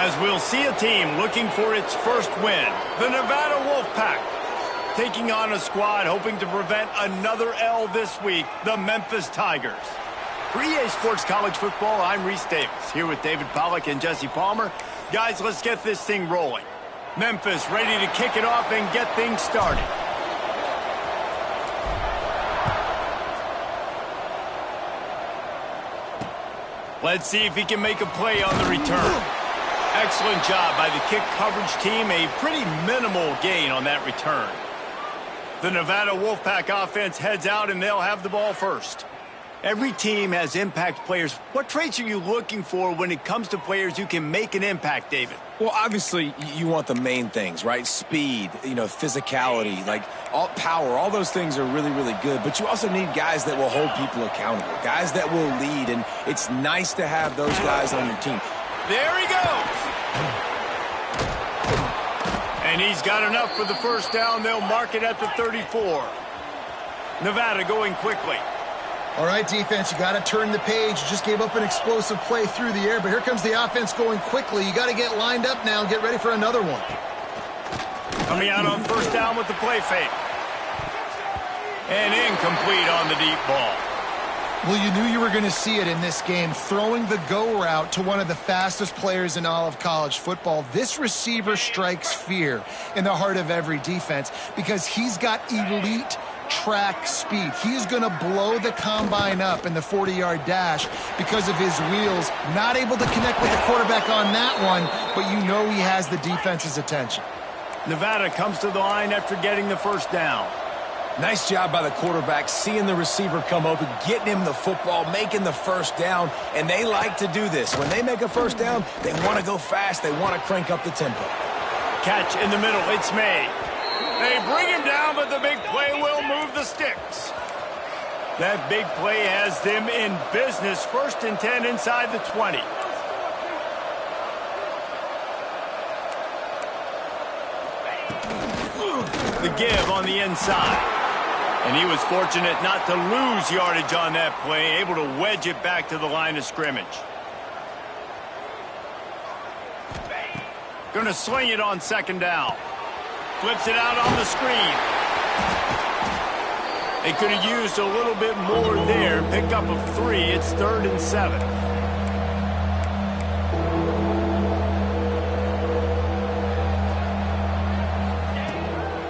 As we'll see a team looking for its first win, the Nevada Wolfpack, taking on a squad hoping to prevent another L this week, the Memphis Tigers. For EA Sports College Football, I'm Reese Davis, here with David Pollack and Jesse Palmer. Guys, let's get this thing rolling. Memphis ready to kick it off and get things started. Let's see if he can make a play on the return. Excellent job by the kick coverage team. A pretty minimal gain on that return. The Nevada Wolfpack offense heads out, and they'll have the ball first. Every team has impact players. What traits are you looking for when it comes to players who can make an impact, David? Well, obviously, you want the main things, right? Speed, physicality, power. All those things are really, really good. But you also need guys that will hold people accountable, guys that will lead. And it's nice to have those guys on your team. There he goes. And he's got enough for the first down. They'll mark it at the 34. Nevada going quickly. All right, defense, you got to turn the page. You just gave up an explosive play through the air, but here comes the offense going quickly. You got to get lined up now and get ready for another one. Coming out on first down with the play fake. And incomplete on the deep ball. Well, you knew you were going to see it in this game, throwing the go route to one of the fastest players in all of college football. This receiver strikes fear in the heart of every defense because he's got elite track speed. He's going to blow the combine up in the 40-yard dash because of his wheels. Not able to connect with the quarterback on that one, but you know he has the defense's attention. Nevada comes to the line after getting the first down. Nice job by the quarterback, seeing the receiver come open, getting him the football, making the first down, and they like to do this. When they make a first down, they want to go fast. They want to crank up the tempo. Catch in the middle. It's made. They bring him down, but the big play will move the sticks. That big play has them in business. 1st and 10 inside the 20. The give on the inside. And he was fortunate not to lose yardage on that play, able to wedge it back to the line of scrimmage. Going to sling it on 2nd down. Flips it out on the screen. They could have used a little bit more there. Pick up of 3. It's 3rd and 7.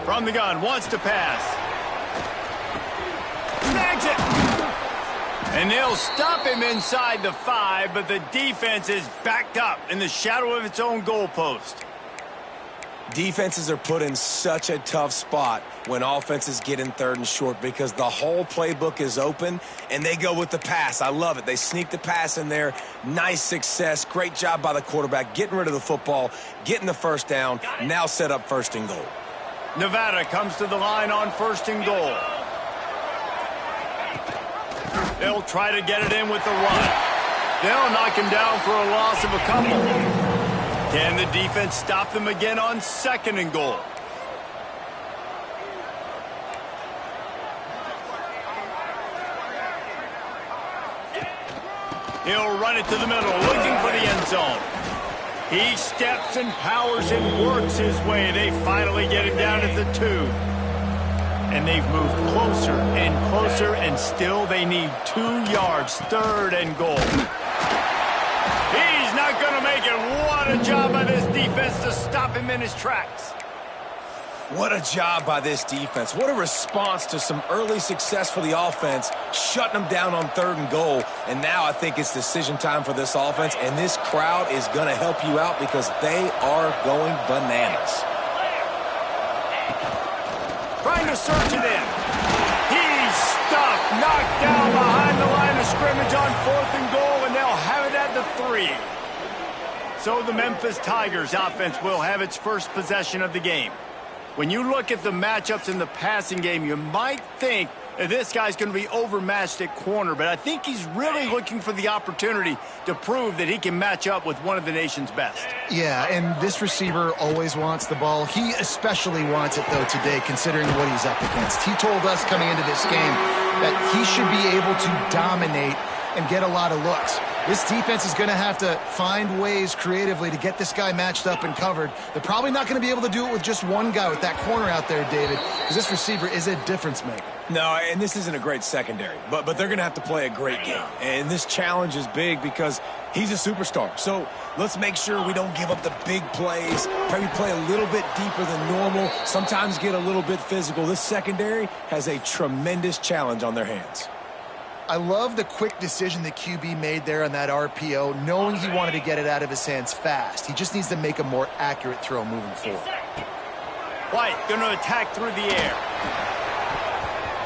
From the gun, wants to pass. Snags it. And they'll stop him inside the 5, but the defense is backed up in the shadow of its own goalpost. Defenses are put in such a tough spot when offenses get in 3rd and short because the whole playbook is open and they go with the pass. I love it. They sneak the pass in there. Nice success. Great job by the quarterback getting rid of the football, getting the first down, now set up 1st and goal. Nevada comes to the line on 1st and goal. They'll try to get it in with the run. They'll knock him down for a loss of a couple. Can the defense stop them again on 2nd and goal? He'll run it to the middle, looking for the end zone. He steps and powers and works his way. They finally get him down at the 2. And they've moved closer and closer, and still they need 2 yards, 3rd and goal. He's not going to make it. What a job by this defense to stop him in his tracks. What a job by this defense. What a response to some early success for the offense, shutting them down on 3rd and goal. And now I think it's decision time for this offense, and this crowd is going to help you out because they are going bananas. Trying to search it in. He's stuffed, knocked down behind the line of scrimmage on 4th and goal, and they'll have it at the 3. So the Memphis Tigers offense will have its first possession of the game. When you look at the matchups in the passing game, you might think that this guy's going to be overmatched at corner, but I think he's really looking for the opportunity to prove that he can match up with one of the nation's best. Yeah, and this receiver always wants the ball. He especially wants it, though, today, considering what he's up against. He told us coming into this game that he should be able to dominate and get a lot of looks. This defense is going to have to find ways creatively to get this guy matched up and covered. They're probably not going to be able to do it with just one guy with that corner out there, David, because this receiver is a difference maker. No, and this isn't a great secondary, but they're going to have to play a great game. And this challenge is big because he's a superstar. So let's make sure we don't give up the big plays, maybe play a little bit deeper than normal, sometimes get a little bit physical. This secondary has a tremendous challenge on their hands. I love the quick decision the QB made there on that RPO, knowing he wanted to get it out of his hands fast. He just needs to make a more accurate throw moving forward. White going to attack through the air.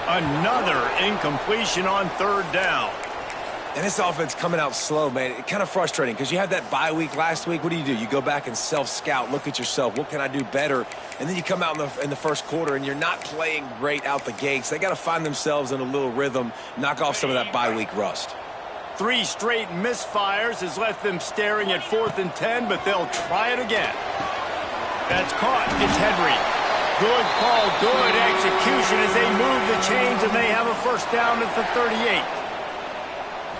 Another incompletion on third down. And this offense coming out slow, man. It's kind of frustrating because you had that bye week last week. What do? You go back and self-scout, look at yourself. What can I do better? And then you come out in the first quarter and you're not playing great out the gates. They got to find themselves in a little rhythm, knock off some of that bye week rust. 3 straight misfires has left them staring at 4th and 10, but they'll try it again. That's caught. It's Henry. Good call, good execution as they move the chains and they have a first down at the 38.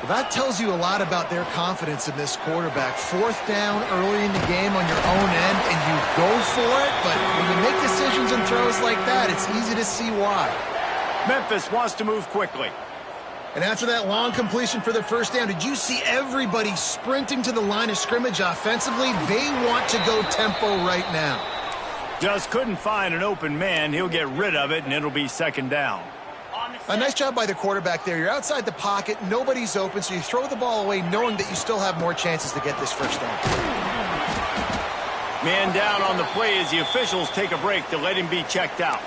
Well, that tells you a lot about their confidence in this quarterback. 4th down early in the game on your own end, and you go for it, but when you make decisions and throws like that, it's easy to see why. Memphis wants to move quickly. And after that long completion for the first down, did you see everybody sprinting to the line of scrimmage offensively? They want to go tempo right now. Just couldn't find an open man. He'll get rid of it, and it'll be 2nd down. A nice job by the quarterback there. You're outside the pocket, nobody's open, so you throw the ball away knowing that you still have more chances to get this first down. Man down on the play as the officials take a break to let him be checked out.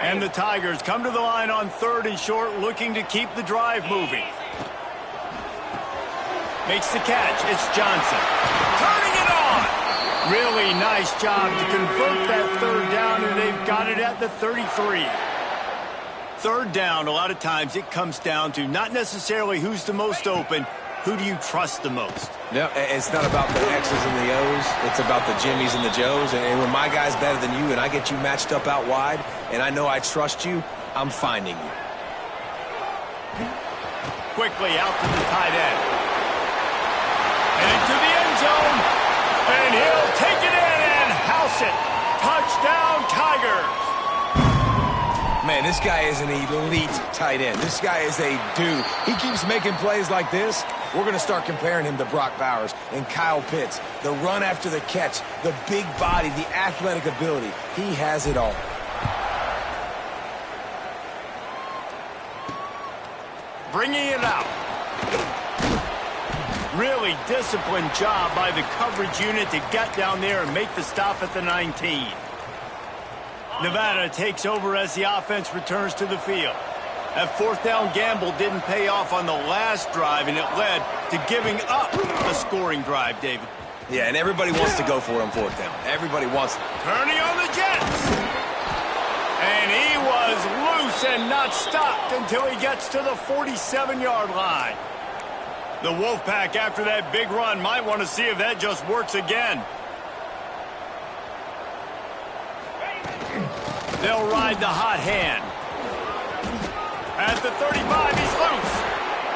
And the Tigers come to the line on 3rd and short, looking to keep the drive moving. Makes the catch. It's Johnson. Turning it on. Really nice job to convert that 3rd down, and they've got it at the 33. 3rd down, a lot of times it comes down to not necessarily who's the most open, who do you trust the most? No, it's not about the X's and the O's. It's about the Jimmies and the Joes. And when my guy's better than you and I get you matched up out wide and I know I trust you, I'm finding you. Quickly out to the tight end. And into the end zone. And he'll take it in and house it. Touchdown, Tigers. Man, this guy is an elite tight end. This guy is a dude. He keeps making plays like this. We're going to start comparing him to Brock Bowers and Kyle Pitts. The run after the catch, the big body, the athletic ability. He has it all. Bringing it out. Really disciplined job by the coverage unit to get down there and make the stop at the 19. Nevada takes over as the offense returns to the field. That 4th down gamble didn't pay off on the last drive, and it led to giving up a scoring drive, David. Yeah, and everybody wants to go for it on 4th down. Everybody wants it. Turning on the Jets. And he was loose and not stopped until he gets to the 47-yard line. The Wolfpack, after that big run, might want to see if that just works again. They'll ride the hot hand. At the 35, he's loose.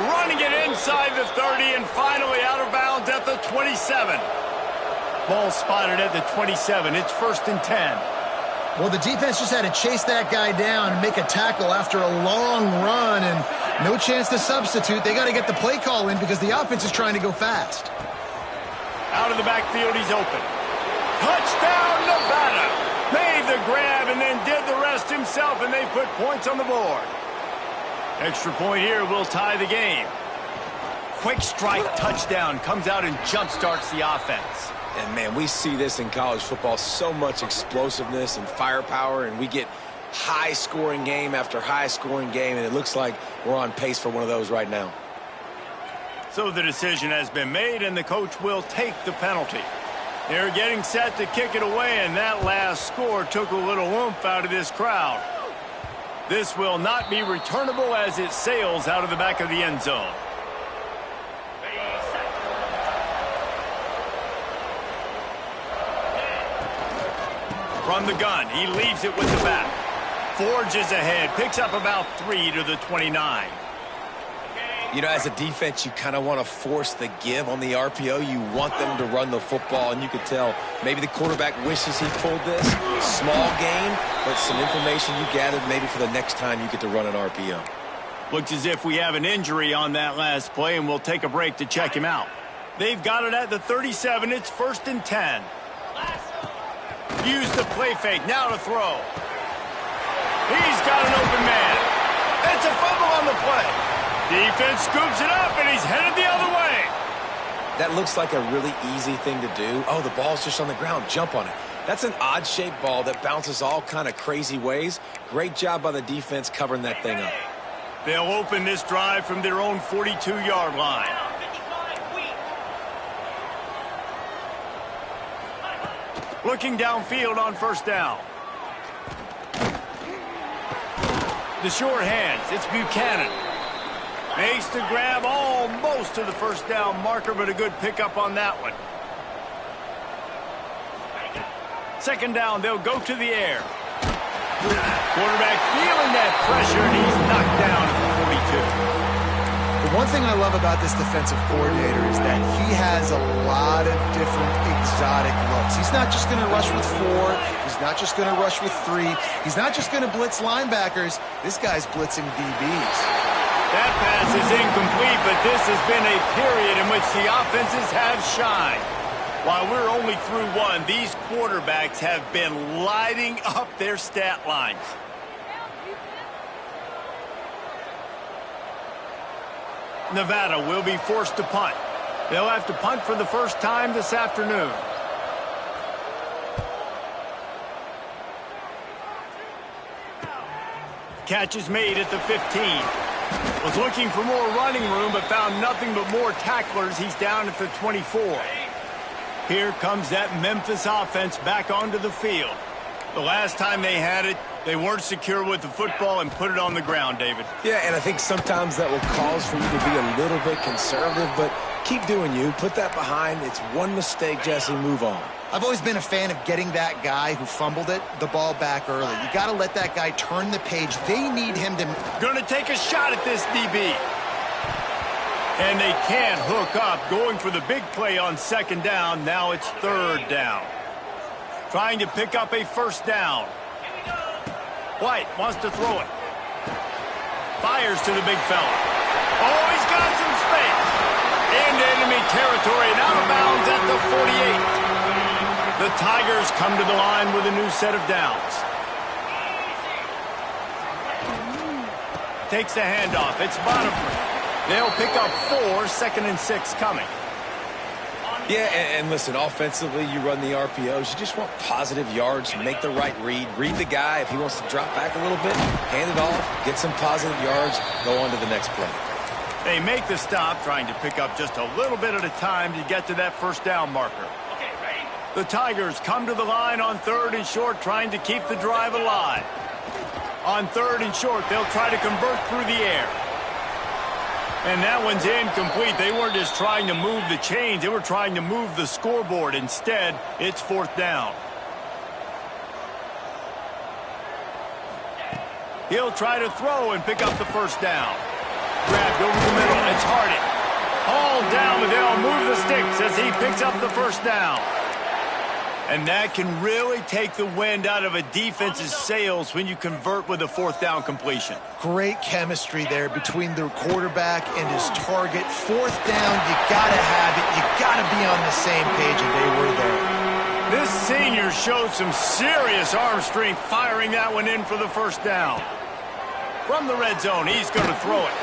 Running it inside the 30 and finally out of bounds at the 27. Ball spotted at the 27. It's 1st and 10. Well, the defense just had to chase that guy down and make a tackle after a long run, and no chance to substitute. They got to get the play call in because the offense is trying to go fast. Out of the backfield, he's open. Touchdown, Nevada. Made the grab and then did the rest himself, and they put points on the board. Extra point here will tie the game. Quick strike touchdown comes out and jump-starts the offense. And, man, we see this in college football, so much explosiveness and firepower, and we get high-scoring game after high-scoring game, and it looks like we're on pace for one of those right now. So the decision has been made, and the coach will take the penalty. They're getting set to kick it away, and that last score took a little oomph out of this crowd. This will not be returnable as it sails out of the back of the end zone. From the gun, he leaves it with the back. Forges ahead, picks up about 3 to the 29. You know, as a defense, you kind of want to force the give on the RPO. You want them to run the football, and you could tell maybe the quarterback wishes he pulled this. Small gain, but some information you gathered maybe for the next time you get to run an RPO. Looks as if we have an injury on that last play, and we'll take a break to check him out. They've got it at the 37. It's 1st and 10. Use the play fake. Now to throw. He's got an open man. It's a fumble on the play. Defense scoops it up, and he's headed the other way. That looks like a really easy thing to do. Oh, the ball's just on the ground. Jump on it. That's an odd-shaped ball that bounces all kind of crazy ways. Great job by the defense covering that thing up. They'll open this drive from their own 42-yard line. Looking downfield on 1st down. The short hands. It's Buchanan. Makes the grab almost to the 1st down marker, but a good pickup on that one. 2nd down, they'll go to the air. Quarterback feeling that pressure, and he's knocked down at the 42. The one thing I love about this defensive coordinator is that he has a lot of different exotic looks. He's not just going to rush with 4. He's not just going to rush with 3. He's not just going to blitz linebackers. This guy's blitzing DBs. That pass is incomplete, but this has been a period in which the offenses have shined. While we're only through one, these quarterbacks have been lighting up their stat lines. Nevada will be forced to punt. They'll have to punt for the first time this afternoon. Catch is made at the 15. Was looking for more running room, but found nothing but more tacklers. He's down at the 24. Here comes that Memphis offense back onto the field. The last time they had it, they weren't secure with the football and put it on the ground, David. Yeah, and I think sometimes that will cause for you to be a little bit conservative, but keep doing you. Put that behind. It's one mistake, Jesse. Move on. I've always been a fan of getting that guy who fumbled it, the ball back early. You got to let that guy turn the page. They need him to... Gonna take a shot at this DB. And they can't hook up. Going for the big play on 2nd down. Now it's 3rd down. Trying to pick up a 1st down. White wants to throw it. Fires to the big fella. Oh, he's got some space. Into enemy territory and out of bounds at the 48. The Tigers come to the line with a new set of downs. Takes the handoff. It's Bonifant. They'll pick up 4, 2nd and 6 coming. Yeah, and listen, offensively, you run the RPOs. You just want positive yards, make the right read. Read the guy. If he wants to drop back a little bit, hand it off, get some positive yards, go on to the next play. They make the stop, trying to pick up just a little bit at a time to get to that 1st down marker. The Tigers come to the line on 3rd and short, trying to keep the drive alive. On 3rd and short, they'll try to convert through the air. And that one's incomplete. They weren't just trying to move the chains. They were trying to move the scoreboard. Instead, it's 4th down. He'll try to throw and pick up the 1st down. Grabbed over the middle. It's Hardy. Hauled down, but they'll move the sticks as he picks up the 1st down. And that can really take the wind out of a defense's sails when you convert with a 4th down completion. Great chemistry there between the quarterback and his target. 4th down, you got to have it. You got to be on the same page, and they were there. This senior showed some serious arm strength firing that one in for the 1st down. From the red zone, he's going to throw it.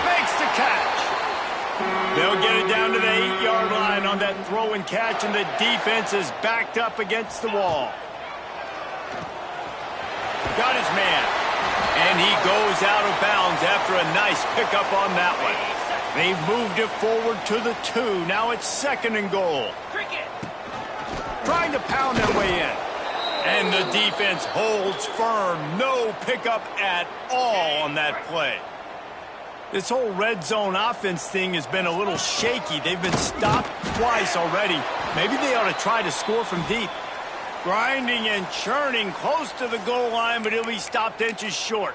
Makes the catch. They'll get it down to the 8-yard line on that throw and catch, and the defense is backed up against the wall. Got his man. And he goes out of bounds after a nice pickup on that one. They've moved it forward to the 2. Now it's 2nd and goal. Trying to pound their way in. And the defense holds firm. No pickup at all on that play. This whole red zone offense thing has been a little shaky. They've been stopped twice already. Maybe they ought to try to score from deep. Grinding and churning close to the goal line, but he'll be stopped inches short.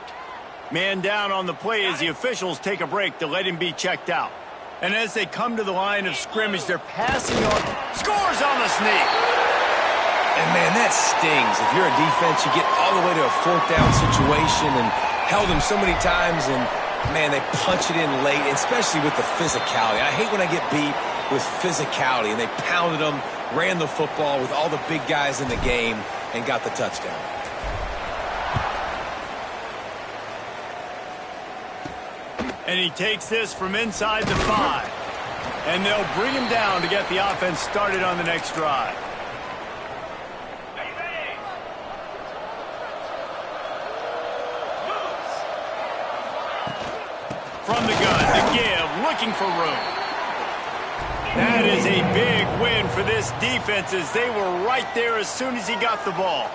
Man down on the play as the officials take a break to let him be checked out. And as they come to the line of scrimmage, they're passing on. Scores on the sneak. And, man, that stings. If you're a defense, you get all the way to a fourth down situation and held them so many times, and, man, they punch it in late, especially with the physicality. I hate when I get beat with physicality, and they pounded them, ran the football with all the big guys in the game, and got the touchdown. And he takes this from inside the 5. And they'll bring him down to get the offense started on the next drive. From the gun, the give, looking for room. That is a big win for this defense as they were right there as soon as he got the ball.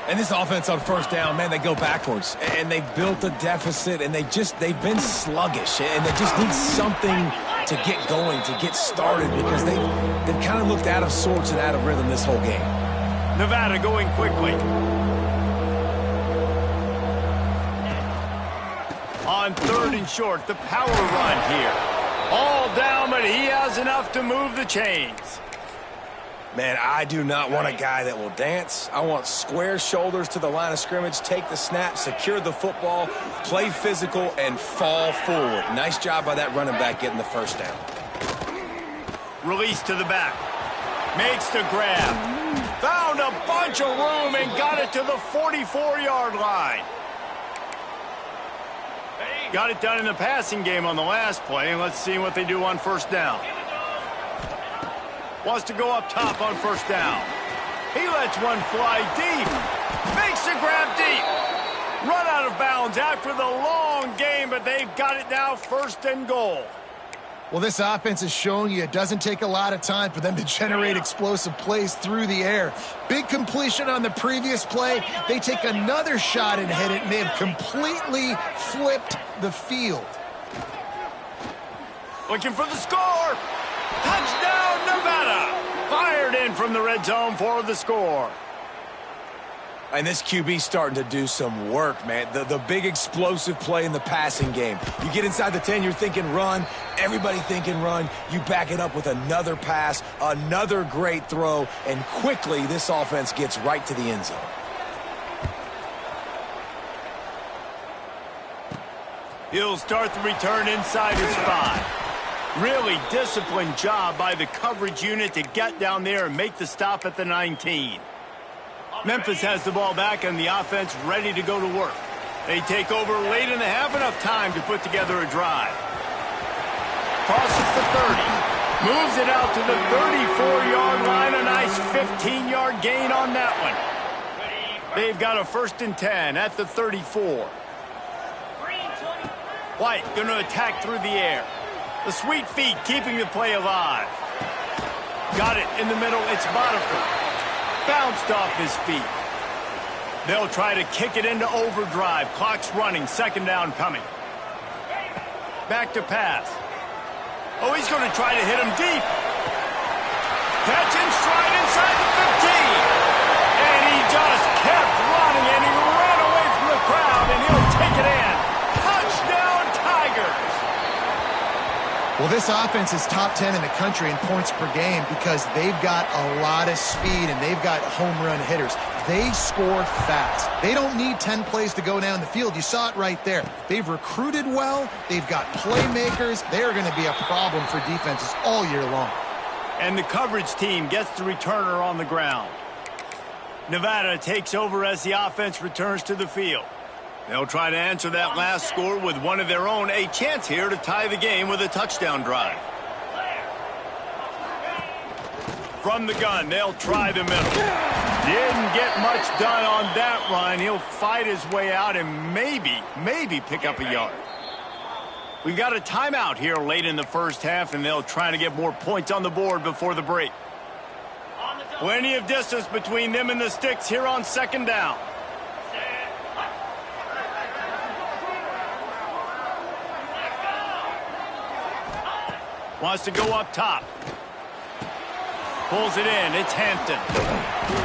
And this offense on first down, man, they go backwards. And they built a deficit, and they've been sluggish. And they just need something to get going, to get started, because they've kind of looked out of sorts and out of rhythm this whole game. Nevada going quickly. On 3rd and short, the power run here. All down, but he has enough to move the chains. Man, I do not want a guy that will dance. I want square shoulders to the line of scrimmage, take the snap, secure the football, play physical, and fall forward. Nice job by that running back getting the first down. Release to the back. Makes the grab. Found a bunch of room and got it to the 44-yard line. Got it done in the passing game on the last play, and let's see what they do on first down. Wants to go up top on first down. He lets one fly deep. Makes the grab deep. Run out of bounds after the long game, but they've got it now 1st and goal. Well, this offense is showing you it doesn't take a lot of time for them to generate explosive plays through the air. Big completion on the previous play. They take another shot and hit it, and they have completely flipped the field. Looking for the score. Touchdown, Nevada. Fired in from the red zone for the score. And this QB starting to do some work, man. The big explosive play in the passing game. You get inside the 10, you're thinking run. Everybody thinking run. You back it up with another pass, another great throw, and quickly this offense gets right to the end zone. He'll start the return inside his 5. Really disciplined job by the coverage unit to get down there and make the stop at the 19. Memphis has the ball back and the offense ready to go to work. They take over late in the half, enough time to put together a drive. Crosses the 30. Moves it out to the 34-yard line. A nice 15-yard gain on that one. They've got a 1st and 10 at the 34. White going to attack through the air. The sweet feet keeping the play alive. Got it in the middle. It's Botifer. Bounced off his feet. They'll try to kick it into overdrive. Clock's running. 2nd down coming. Back to pass. Oh, he's going to try to hit him deep. Catch in stride inside the 15. And he just kept running, and he ran away from the crowd, and he'll take it in. Touchdown, Tigers. Well, this offense is top 10 in the country in points per game because they've got a lot of speed and they've got home run hitters. They score fast. They don't need 10 plays to go down the field. You saw it right there. They've recruited well. They've got playmakers. They're going to be a problem for defenses all year long. And the coverage team gets the returner on the ground. Nevada takes over as the offense returns to the field. They'll try to answer that last score with one of their own. A chance here to tie the game with a touchdown drive. From the gun, they'll try the middle. Didn't get much done on that run. He'll fight his way out and maybe pick up a yard. We've got a timeout here late in the first half, and they'll try to get more points on the board before the break. Plenty of distance between them and the sticks here on 2nd down. Wants to go up top. Pulls it in. It's Hampton.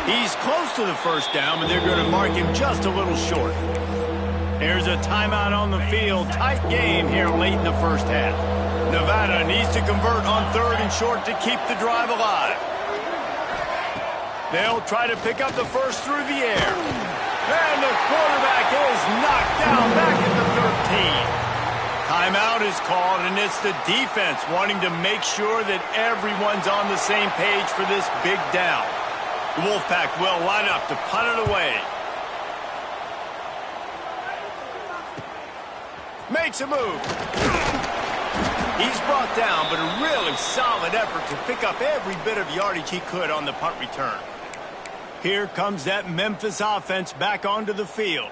He's close to the 1st down, but they're going to mark him just a little short. There's a timeout on the field. Tight game here late in the first half. Nevada needs to convert on 3rd and short to keep the drive alive. They'll try to pick up the first through the air. And the quarterback is knocked down back at the 13. Timeout is called, and it's the defense wanting to make sure that everyone's on the same page for this big down. The Wolfpack will line up to punt it away. Makes a move. He's brought down, but a really solid effort to pick up every bit of yardage he could on the punt return. Here comes that Memphis offense back onto the field.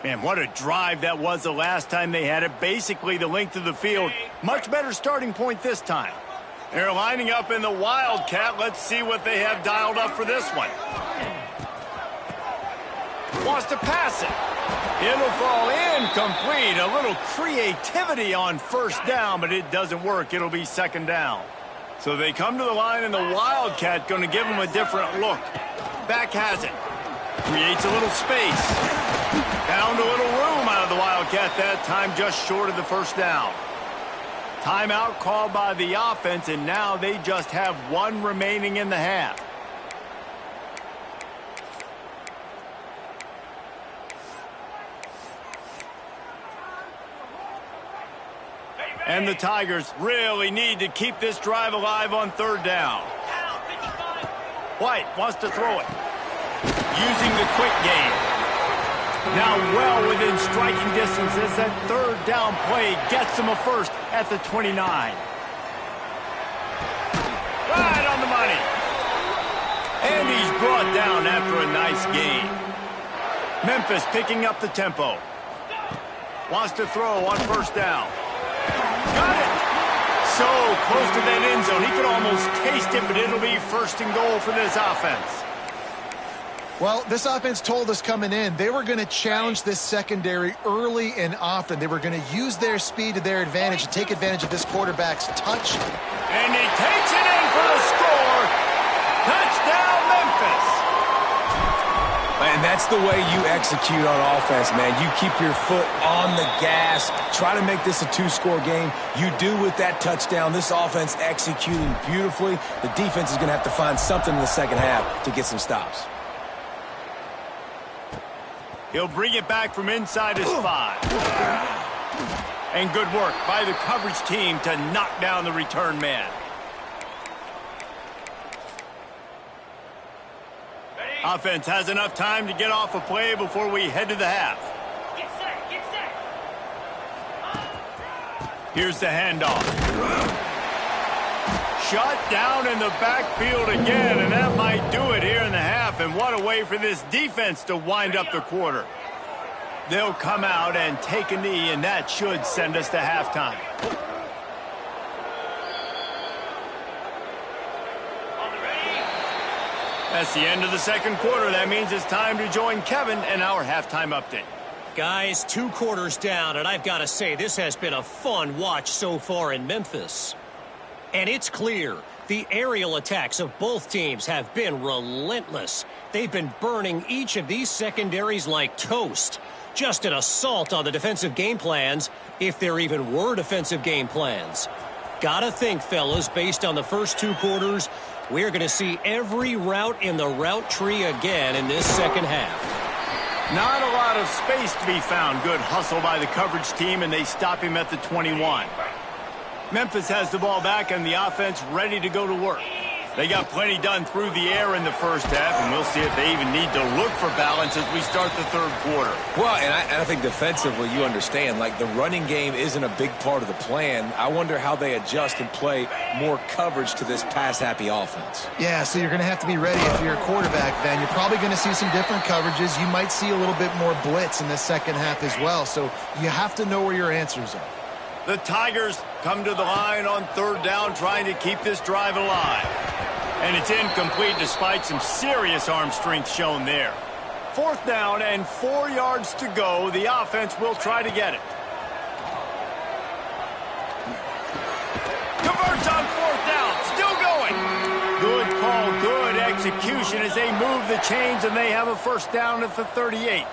Man, what a drive that was the last time they had it. Basically the length of the field. Much better starting point this time. They're lining up in the Wildcat. Let's see what they have dialed up for this one. Wants to pass it. It'll fall incomplete. A little creativity on first down, but it doesn't work. It'll be 2nd down. So they come to the line, and the Wildcat going to give them a different look. Back has it. Creates a little space. Found a little room out of the Wildcat that time, just short of the first down. Timeout called by the offense, and now they just have 1 remaining in the half. And the Tigers really need to keep this drive alive on 3rd down. White wants to throw it. Using the quick game. Now well within striking distance as that 3rd down play gets them a first at the 29. Right on the money. And he's brought down after a nice gain. Memphis picking up the tempo. Wants to throw on 1st down. Got it. So close to that end zone. He could almost taste it, but it'll be 1st and goal for this offense. Well, this offense told us coming in they were going to challenge this secondary early and often. They were going to use their speed to their advantage and take advantage of this quarterback's touch. And he takes it in for the score. Touchdown, Memphis. And that's the way you execute on offense, man. You keep your foot on the gas. Try to make this a 2-score game. You do with that touchdown. This offense executing beautifully. The defense is going to have to find something in the second half to get some stops. He'll bring it back from inside his 5. And good work by the coverage team to knock down the return man. Offense has enough time to get off a play before we head to the half. Get set, get set. Here's the handoff. Shut down in the backfield again, and that might do it here in the half. And what a way for this defense to wind up the quarter. They'll come out and take a knee, and that should send us to halftime. That's the end of the 2nd quarter. That means it's time to join Kevin in our halftime update. Guys, 2 quarters down, and I've got to say, this has been a fun watch so far in Memphis. And it's clear, the aerial attacks of both teams have been relentless. They've been burning each of these secondaries like toast. Just an assault on the defensive game plans, if there even were defensive game plans. Gotta think, fellas, based on the first 2 quarters, we're going to see every route in the route tree again in this second half. Not a lot of space to be found. Good hustle by the coverage team, and they stop him at the 21. Memphis has the ball back, and the offense ready to go to work. They got plenty done through the air in the first half, and we'll see if they even need to look for balance as we start the 3rd quarter. Well, and I think defensively, you understand, like the running game isn't a big part of the plan. I wonder how they adjust and play more coverage to this pass-happy offense. Yeah, so you're going to have to be ready if you're a quarterback, then. You're probably going to see some different coverages. You might see a little bit more blitz in the second half as well, so you have to know where your answers are. The Tigers come to the line on 3rd down, trying to keep this drive alive. And it's incomplete despite some serious arm strength shown there. 4th down and 4 yards to go. The offense will try to get it. Converts on 4th down. Still going. Good call, good execution as they move the chains, and they have a 1st down at the 38.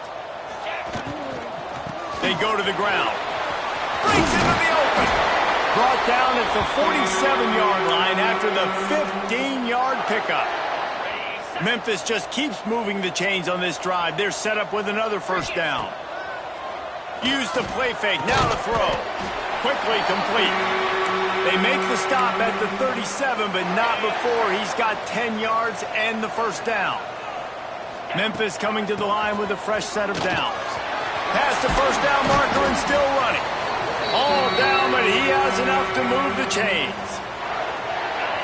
They go to the ground. Breaks into the open. Brought down at the 47-yard line after the 15-yard pickup. Memphis just keeps moving the chains on this drive. They're set up with another first down. Use the play fake. Now to throw. Quickly complete. They make the stop at the 37, but not before he's got 10 yards and the first down. Memphis coming to the line with a fresh set of downs. Past the first down marker and still running. All down, but he has enough to move the chains.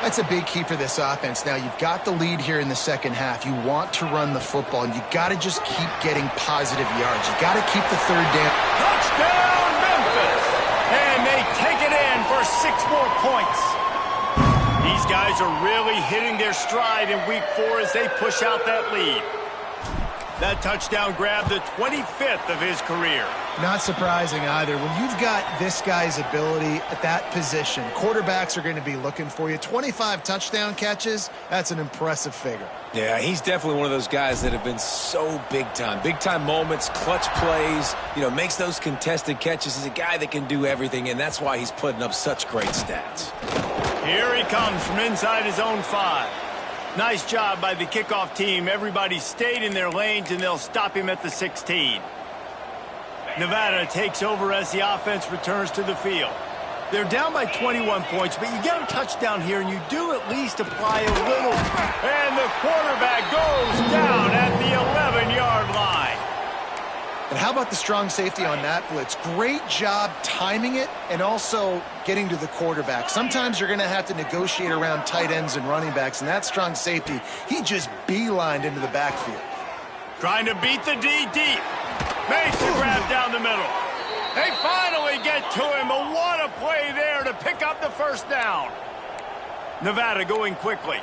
That's a big key for this offense. Now, you've got the lead here in the second half. You want to run the football, and you got to just keep getting positive yards. You got to keep the third down. Touchdown, Memphis! And they take it in for 6 more points. These guys are really hitting their stride in week 4 as they push out that lead. That touchdown grabbed the 25th of his career. Not surprising either. When you've got this guy's ability at that position, quarterbacks are going to be looking for you. 25 touchdown catches, that's an impressive figure. Yeah, he's definitely one of those guys that have been so big time. Big time moments, clutch plays, makes those contested catches. He's a guy that can do everything, and that's why he's putting up such great stats. Here he comes from inside his own 5. Nice job by the kickoff team. Everybody stayed in their lanes, and they'll stop him at the 16. Nevada takes over as the offense returns to the field. They're down by 21 points, but you get a touchdown here, and you do at least apply a little. And the quarterback goes down at the 11-yard line. And how about the strong safety on that blitz? Great job timing it and also getting to the quarterback. Sometimes you're going to have to negotiate around tight ends and running backs, and that strong safety, he just beelined into the backfield. Trying to beat the D deep. Makes the grab down the middle. They finally get to him, but what a play there to pick up the first down. Nevada going quickly.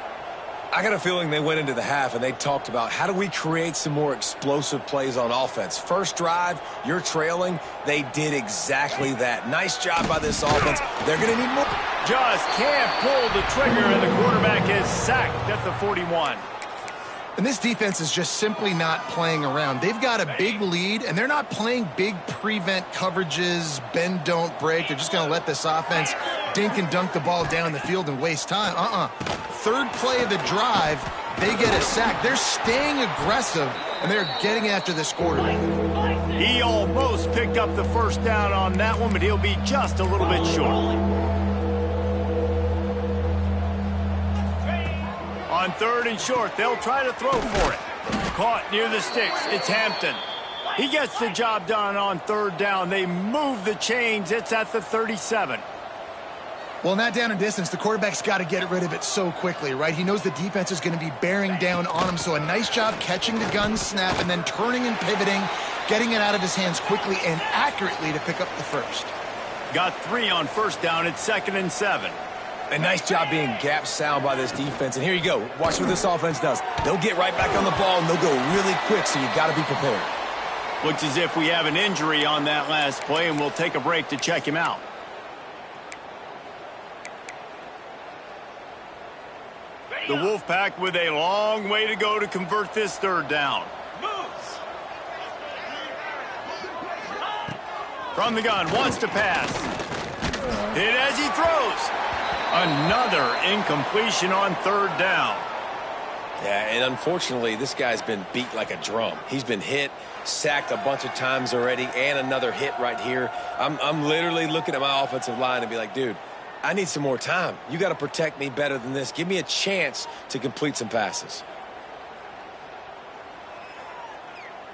I got a feeling they went into the half and they talked about how do we create some more explosive plays on offense. First drive, you're trailing. They did exactly that. Nice job by this offense. They're going to need more. Just can't pull the trigger, and the quarterback is sacked at the 41. And this defense is just simply not playing around. They've got a big lead, and they're not playing big prevent coverages, bend, don't break. They're just going to let this offense dink and dunk the ball down the field and waste time. Third play of the drive, they get a sack. They're staying aggressive, and they're getting after this quarterback. He almost picked up the first down on that one, but he'll be just a little bit short. On 3rd and short, they'll try to throw for it. Caught near the sticks. It's Hampton. He gets the job done on 3rd down. They move the chains. It's at the 37. Well, in that down and distance, the quarterback's got to get rid of it so quickly, right? He knows the defense is going to be bearing down on him, so a nice job catching the gun snap and then turning and pivoting, getting it out of his hands quickly and accurately to pick up the first. Got 3 on 1st down. It's 2nd and 7. A nice job being gap sound by this defense. And here you go. Watch what this offense does. They'll get right back on the ball, and they'll go really quick, so you got to be prepared. Looks as if we have an injury on that last play, and we'll take a break to check him out. The Wolfpack with a long way to go to convert this 3rd down. From the gun, wants to pass. Hit as he throws. Another incompletion on 3rd down. Yeah, and unfortunately, this guy's been beat like a drum. He's been hit, sacked a bunch of times already, and another hit right here. I'm literally looking at my offensive line and be like, dude, I need some more time. You got to protect me better than this. Give me a chance to complete some passes.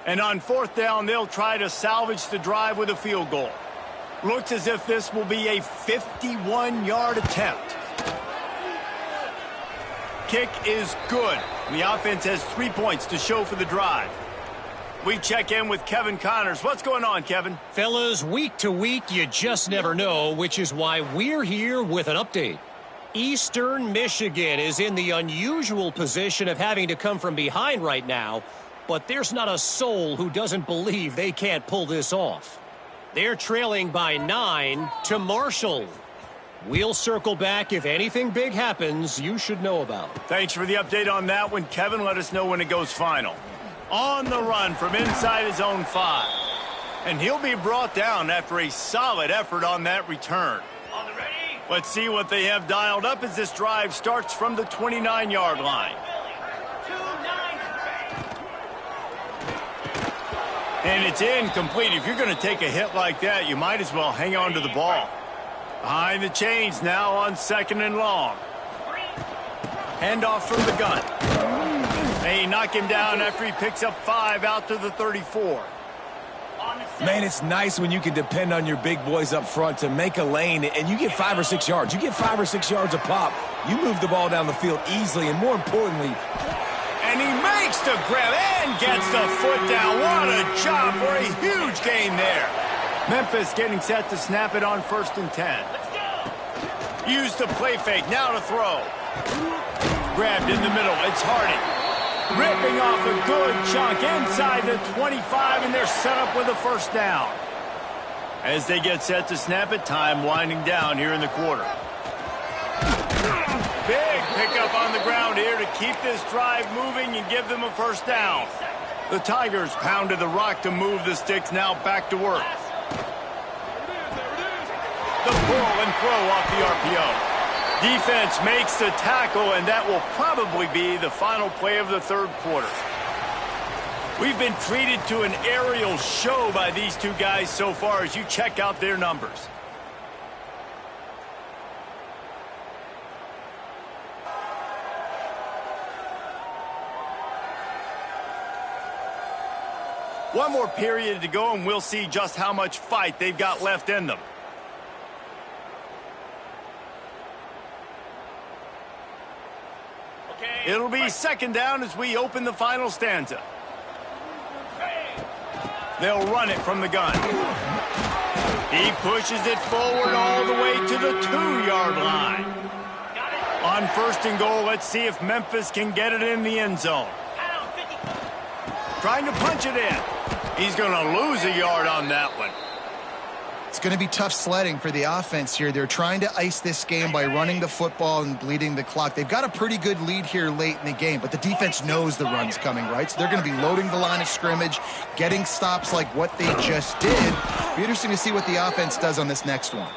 And on 4th down, they'll try to salvage the drive with a field goal. Looks as if this will be a 51-yard attempt. Kick is good. The offense has 3 points to show for the drive. We check in with Kevin Connors. What's going on, Kevin? Fellas, week to week, you just never know, which is why we're here with an update. Eastern Michigan is in the unusual position of having to come from behind right now, but there's not a soul who doesn't believe they can't pull this off. They're trailing by 9 to Marshall. We'll circle back if anything big happens you should know about. Thanks for the update on that one, Kevin. Let us know when it goes final. On the run from inside his own 5. And he'll be brought down after a solid effort on that return. On the ready. Let's see what they have dialed up as this drive starts from the 29-yard line. 2-9. And it's incomplete. If you're going to take a hit like that, you might as well hang on to the ball. Behind the chains now on 2nd and long. Handoff from the gun. They knock him down after he picks up 5 out to the 34. Man, it's nice when you can depend on your big boys up front to make a lane, and you get 5 or 6 yards. You get 5 or 6 yards a pop. You move the ball down the field easily, and more importantly... And he makes the grab and gets the foot down. What a job for a huge gain there. Memphis getting set to snap it on 1st and 10. Use the play fake, now to throw. Grabbed in the middle, it's Hardy. Ripping off a good chunk inside the 25, and they're set up with a 1st down. As they get set to snap it, time winding down here in the quarter. Big pickup on the ground here to keep this drive moving and give them a 1st down. The Tigers pounded the rock to move the sticks, now back to work. The pull and throw off the RPO. Defense makes the tackle, and that will probably be the final play of the 3rd quarter. We've been treated to an aerial show by these two guys so far as you check out their numbers. One more period to go, and we'll see just how much fight they've got left in them. It'll be 2nd down as we open the final stanza. They'll run it from the gun. He pushes it forward all the way to the 2-yard line. On 1st and goal, let's see if Memphis can get it in the end zone. Trying to punch it in. He's going to lose a yard on that one. It's going to be tough sledding for the offense here. They're trying to ice this game by running the football and bleeding the clock. They've got a pretty good lead here late in the game, but the defense knows the run's coming, right? So they're going to be loading the line of scrimmage, getting stops like what they just did. Be interesting to see what the offense does on this next one.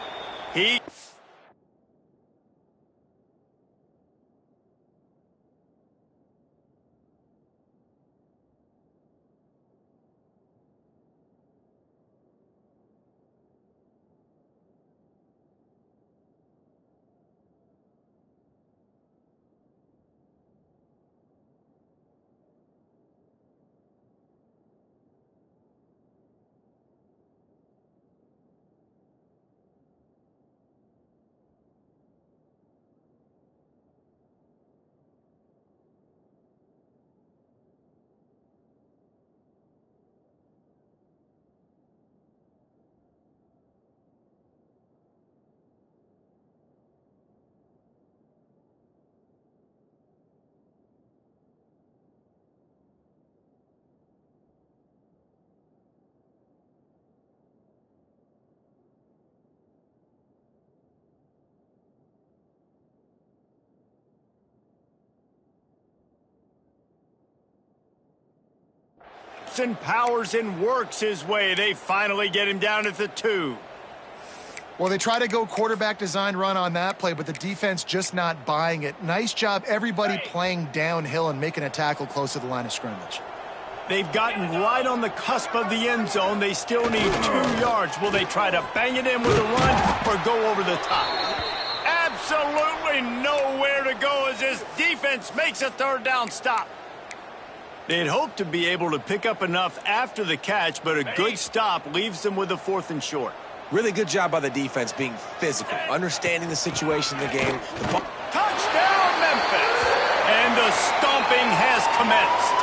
And powers and works his way. They finally get him down at the 2. Well, they try to go quarterback design run on that play, but the defense just not buying it. Nice job, everybody playing downhill and making a tackle close to the line of scrimmage. They've gotten right on the cusp of the end zone. They still need 2 yards. Will they try to bang it in with a run or go over the top? Absolutely nowhere to go as this defense makes a 3rd down stop. They'd hoped to be able to pick up enough after the catch, but a good stop leaves them with a 4th and short. Really good job by the defense being physical, understanding the situation in the game. Touchdown, Memphis! And the stomping has commenced.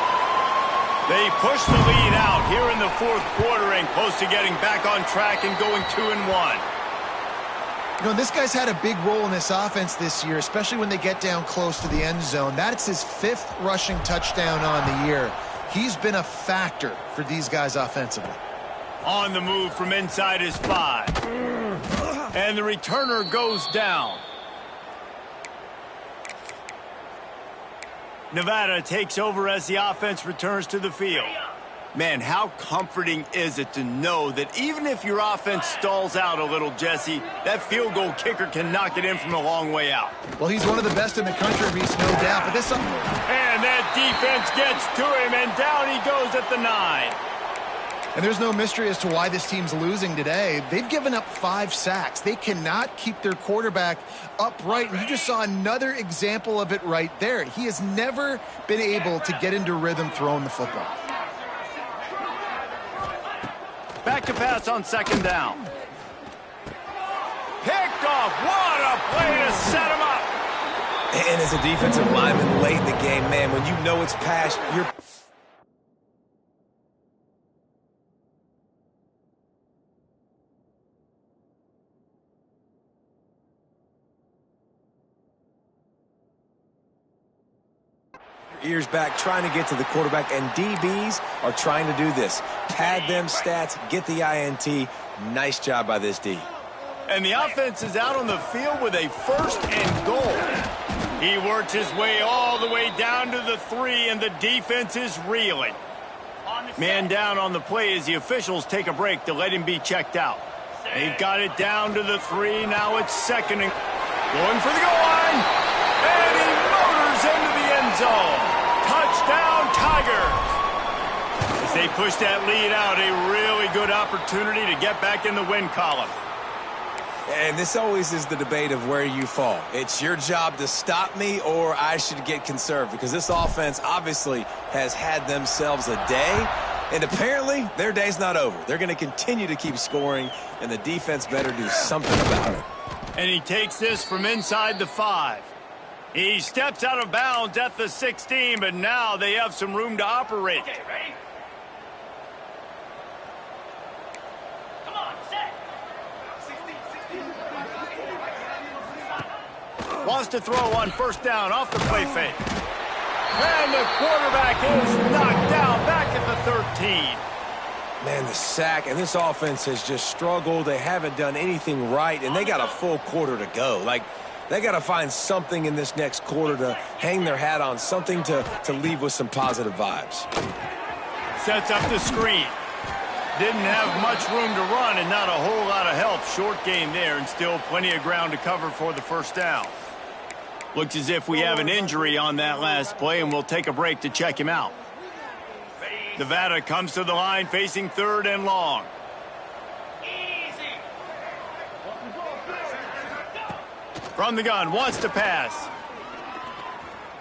They push the lead out here in the 4th quarter and close to getting back on track and going 2-1. You know, this guy's had a big role in this offense this year, especially when they get down close to the end zone. That's his 5th rushing touchdown on the year. He's been a factor for these guys offensively. On the move from inside his 5. And the returner goes down. Nevada takes over as the offense returns to the field. Man, how comforting is it to know that even if your offense stalls out a little, Jesse, that field goal kicker can knock it in from a long way out. Well, he's one of the best in the country, Reese, no doubt. But this... And that defense gets to him, and down he goes at the 9. And there's no mystery as to why this team's losing today. They've given up 5 sacks. They cannot keep their quarterback upright. And you just saw another example of it right there. He has never been able to get into rhythm throwing the football. Back to pass on 2nd down. Picked off. What a play to set him up. And as a defensive lineman late in the game, man, when you know it's past your... ears back, trying to get to the quarterback, and DBs are trying to do this. Pad them stats, get the INT. Nice job by this D. And the offense is out on the field with a 1st and goal. He worked his way all the way down to the 3, and the defense is reeling. Man down on the play as the officials take a break to let him be checked out. They've got it down to the 3. Now it's 2nd and going for the goal line. And he motors into the end zone. Touchdown, Tigers! As they push that lead out, a really good opportunity to get back in the win column. And this always is the debate of where you fall. It's your job to stop me, or I should get conserved, because this offense obviously has had themselves a day, and apparently their day's not over. They're going to continue to keep scoring, and the defense better do something about it. And he takes this from inside the 5. He steps out of bounds at the 16, but now they have some room to operate. Okay, ready? Come on, set. 16. Wants to throw on 1st down off the play fake. And the quarterback is knocked down back at the 13. Man, the sack, and this offense has just struggled. They haven't done anything right, and they got a full quarter to go. Like, they got to find something in this next quarter to hang their hat on, something to leave with some positive vibes. Sets up the screen. Didn't have much room to run and not a whole lot of help. Short game there and still plenty of ground to cover for the 1st down. Looks as if we have an injury on that last play, and we'll take a break to check him out. Nevada comes to the line facing 3rd and long. From the gun, wants to pass.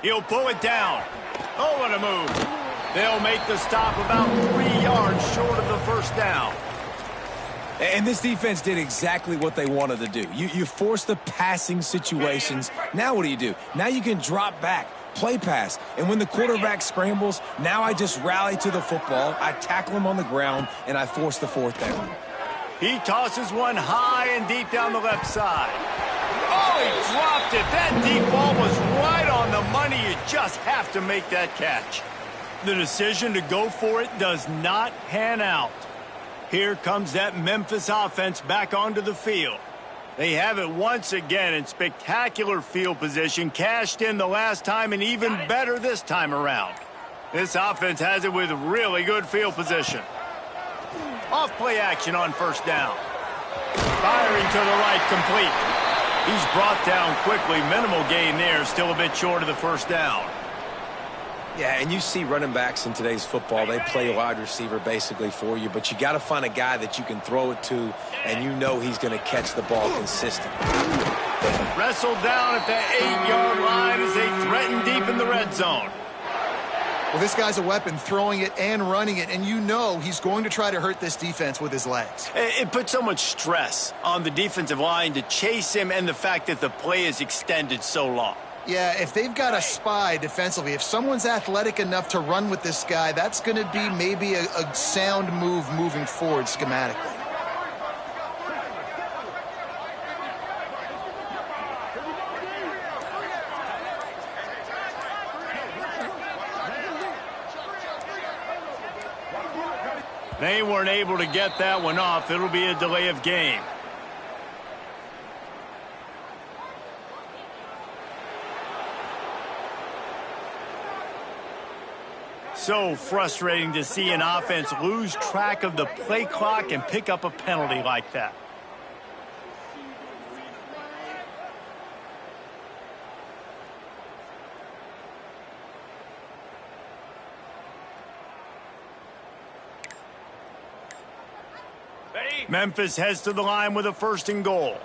He'll pull it down. Oh, what a move. They'll make the stop about 3 yards short of the 1st down. And this defense did exactly what they wanted to do. You force the passing situations. Now what do? Now you can drop back, play pass. And when the quarterback scrambles, now I just rally to the football. I tackle him on the ground, and I force the 4th down. He tosses one high and deep down the left side. Oh, he dropped it. That deep ball was right on the money. You just have to make that catch. The decision to go for it does not pan out. Here comes that Memphis offense back onto the field. They have it once again in spectacular field position, cashed in the last time, and even better this time around. This offense has it with really good field position. Off play action on 1st down. Firing to the right, complete. He's brought down quickly. Minimal gain there, still a bit short of the 1st down. Yeah, and you see running backs in today's football, they play wide receiver basically for you, but you got to find a guy that you can throw it to, and you know he's going to catch the ball consistently. Wrestled down at the 8-yard line as they threaten deep in the red zone. Well, this guy's a weapon, throwing it and running it, and you know he's going to try to hurt this defense with his legs. It puts so much stress on the defensive line to chase him, and the fact that the play is extended so long. Yeah, if they've got a spy defensively, if someone's athletic enough to run with this guy, that's going to be maybe a sound move moving forward schematically. They weren't able to get that one off. It'll be a delay of game. So frustrating to see an offense lose track of the play clock and pick up a penalty like that. Memphis heads to the line with a 1st and goal.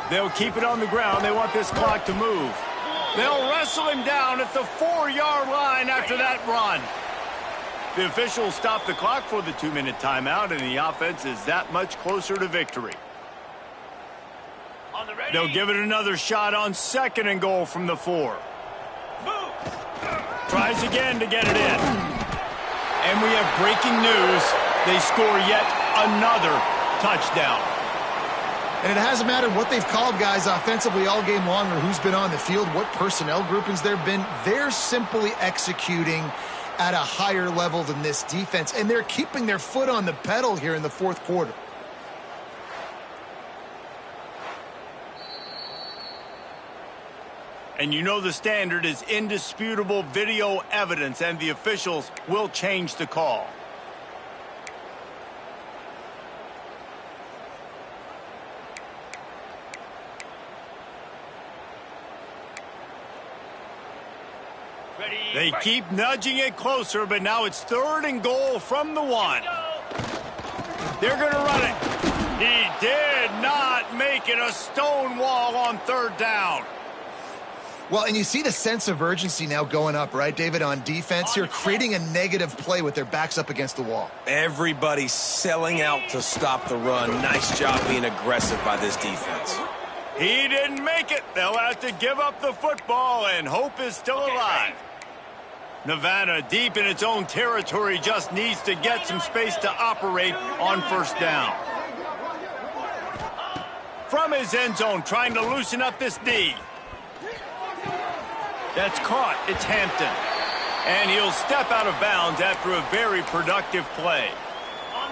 They'll keep it on the ground. They want this clock to move. They'll wrestle him down at the 4-yard line after that run. The officials stop the clock for the 2-minute timeout, and the offense is that much closer to victory. They'll give it another shot on 2nd and goal from the 4. Tries again to get it in. And we have breaking news. They score yet another touchdown. And it hasn't mattered what they've called guys offensively all game long or who's been on the field, what personnel groupings there have been. They're simply executing at a higher level than this defense, and they're keeping their foot on the pedal here in the 4th quarter. And you know the standard is indisputable video evidence, and the officials will change the call. They keep nudging it closer, but now it's 3rd and goal from the 1. They're going to run it. He did not make it a stone wall on 3rd down. Well, and you see the sense of urgency now going up, right, David, on defense here, creating a negative play with their backs up against the wall. Everybody's selling out to stop the run. Nice job being aggressive by this defense. He didn't make it. They'll have to give up the football, and hope is still alive. Nevada, deep in its own territory, just needs to get some space to operate on 1st down. From his end zone, trying to loosen up this D. That's caught. It's Hampton. And he'll step out of bounds after a very productive play.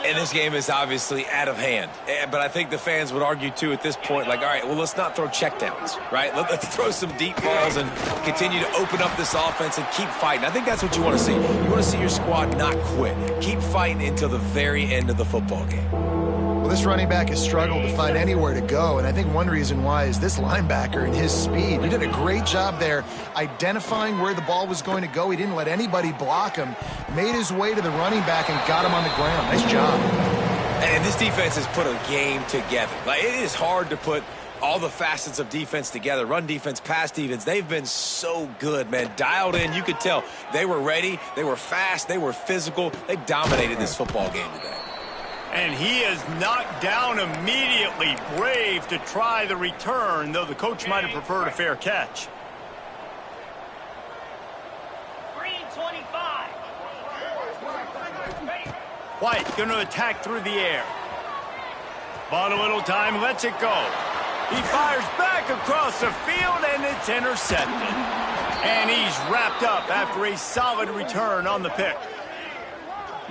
And this game is obviously out of hand. But I think the fans would argue, too, at this point, like, all right, well, let's not throw checkdowns, right? Let's throw some deep balls and continue to open up this offense and keep fighting. I think that's what you want to see. You want to see your squad not quit. Keep fighting until the very end of the football game. Well, this running back has struggled to find anywhere to go, and I think one reason why is this linebacker and his speed. He did a great job there identifying where the ball was going to go. He didn't let anybody block him, made his way to the running back and got him on the ground. Nice job. And this defense has put a game together. Like, it is hard to put all the facets of defense together. Run defense, pass defense. They've been so good, man. Dialed in. You could tell they were ready. They were fast. They were physical. They dominated this football game today. And he is knocked down immediately. Brave to try the return, though the coach might have preferred a fair catch. Green 25. White going to attack through the air. Bought a little time, lets it go. He fires back across the field, and it's intercepted. And he's wrapped up after a solid return on the pick.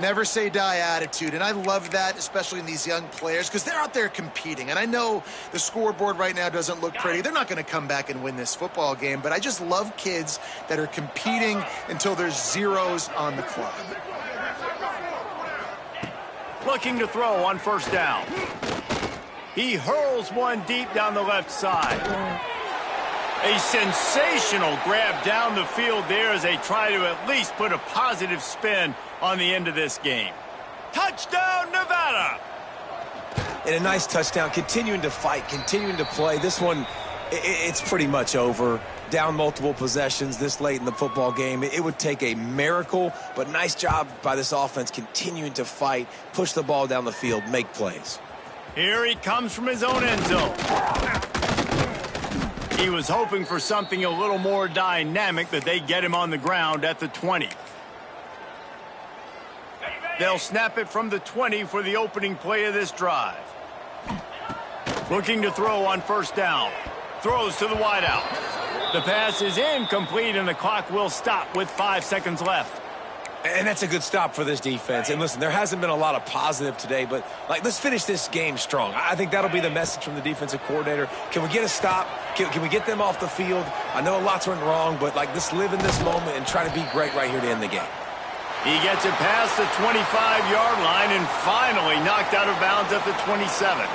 Never say die attitude, and I love that, especially in these young players, because they're out there competing. And I know the scoreboard right now doesn't look pretty. They're not going to come back and win this football game, but I just love kids that are competing until there's zeros on the clock. Looking to throw on 1st down. He hurls one deep down the left side. A sensational grab down the field there as they try to at least put a positive spin on the end of this game. Touchdown, Nevada! And a nice touchdown, continuing to fight, continuing to play. This one, it's pretty much over. Down multiple possessions this late in the football game. It would take a miracle, but nice job by this offense continuing to fight, push the ball down the field, make plays. Here he comes from his own end zone. He was hoping for something a little more dynamic, but they get him on the ground at the 20. They'll snap it from the 20 for the opening play of this drive. Looking to throw on 1st down. Throws to the wideout. The pass is incomplete, and the clock will stop with 5 seconds left. And that's a good stop for this defense. And listen, there hasn't been a lot of positive today, but let's finish this game strong. I think that'll be the message from the defensive coordinator. Can we get a stop? Can we get them off the field? I know lots went wrong, but let's live in this moment and try to be great right here to end the game. He gets it past the 25-yard line and finally knocked out of bounds at the 27.